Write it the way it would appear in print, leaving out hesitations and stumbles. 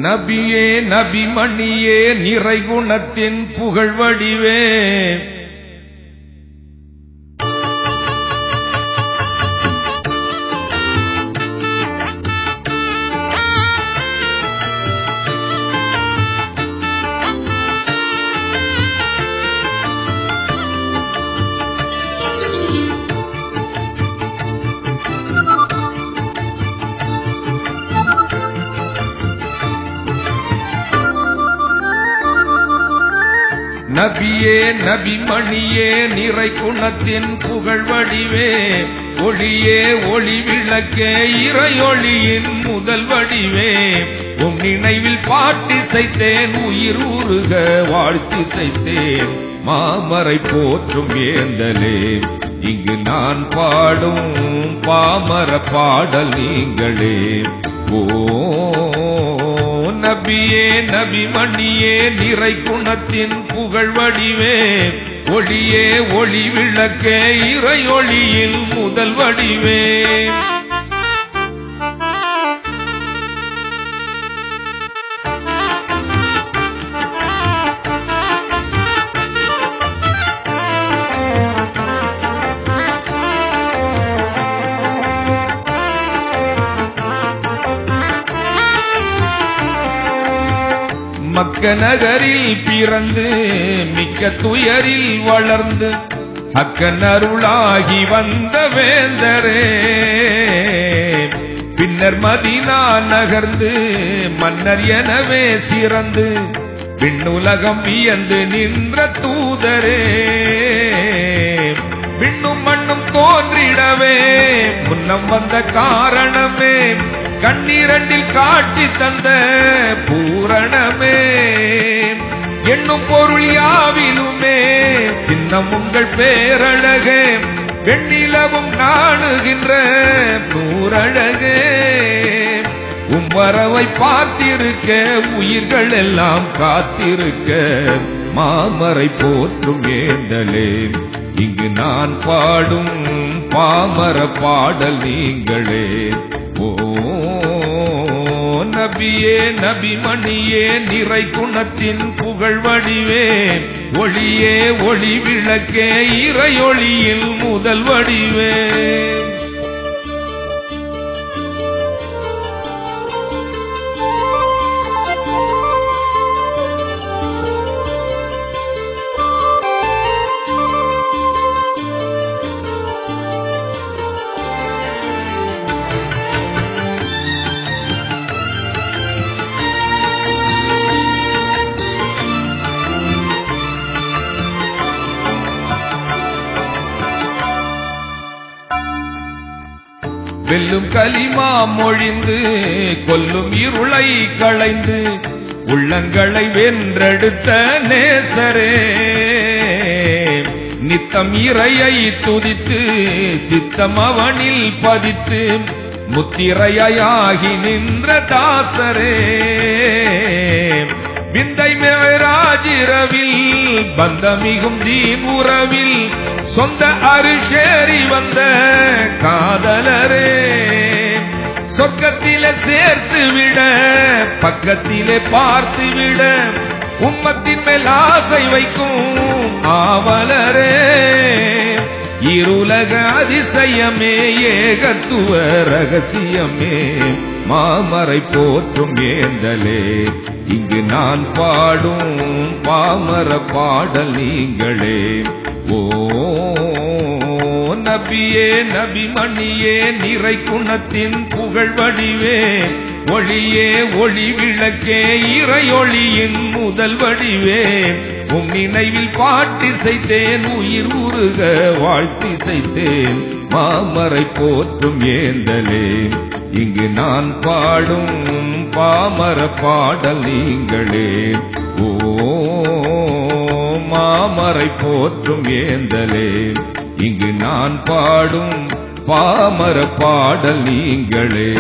நபியே நபிமணியே நிறைகுணத்தின் புகழ்வடிவே நபியே நபிமணியே நிறைகுணத்தின் புகழ்வடிவே ஒளியே ஒளி விளக்கே இறையொளியின் முதல் வடிவே உம் நினைவில் பாட்டிசைத்தேன் உயிர் உருக வாழ்த்திசைத்தேன் மாமரை போற்றும் ஏந்தலே இங்கு நான் பாடும் பாமர பாடல் நீங்களே ஓ நபியே நபிமணியே நிறைகுணத்தின் புகழ்வடிவே ஒளியே ஒளி விளக்கே இறையொளியில் முதல் வடிவே மக்க நகரில் பிறந்து மிக்க துயரில் வளர்ந்து அக்கன் அருளாகி வந்த வேந்தரே பின்னர் மதீனா நகர்ந்து மன்னர் எனவே சிறந்து விண்ணுலகம் வியந்து நின்ற தூதரே விண்ணும் மண்ணும் தோன்றிடவே முன்னம் வந்த காரணமே கண்ணீரண்டில் காட்டி தந்த பூரணமே எண்ணும் பொருள் யாவிலுமே சின்னம் உங்கள் பேரழகே வெண்ணிலவும் நாணுகின்ற நூறழகே வரவை பார்த்திருக்க உயிர்கள் எல்லாம் காத்திருக்க மாமரை போற்றும் ஏந்தலே இங்கு நான் பாடும் பாமர பாடல் நீங்களே ஓ நபியே நபிமணியே நிறைகுணத்தின் புகழ்வடிவே ஒளியே ஒளி விளக்கே இறையொளியில் முதல் வடிவே வெல்லும் கலிமா மொழிந்து கொல்லும் இருளை களைந்து உள்ளங்களை வென்றெடுத்த நேசரே நித்தம் இறையை துதித்து சித்தம் அவனில் பதித்து முத்திரையாகி நின்ற தாசரே விந்தை மேராஜிரவில் பந்தமிகும் தீன் உறவில் சொந்த அருஷேரி வந்த காதலரே சொர்க்கத்திலே சேர்த்து விட பக்கத்திலே பார்த்து விட உம்மத்தின் மேல் ஆசை வைக்கும் ஆவலரே இருலக அதிசயமே ஏகத்துவ ரகசியமே மாமரை போற்றும் ஏந்தலே இங்கு நான் பாடும் பாமர பாடல் நீங்களே ஓ நபியே நபிமணியே நிறைகுணத்தின் புகழ்வடிவே ஒளியே ஒளி விளக்கே இறையொளியின் முதல் வடிவே உம் நினைவில் பாட்டிசைத்தேன் உயிர் உருக வாழ்த்திசைத்தேன் மாமரை போற்றும் ஏந்தலே இங்கு நான் பாடும் பாமர பாடல் நீங்களே ஓ மாமரை போற்றும் ஏந்தலே இங்கு நான் பாடும் பாமர பாடல் நீங்களே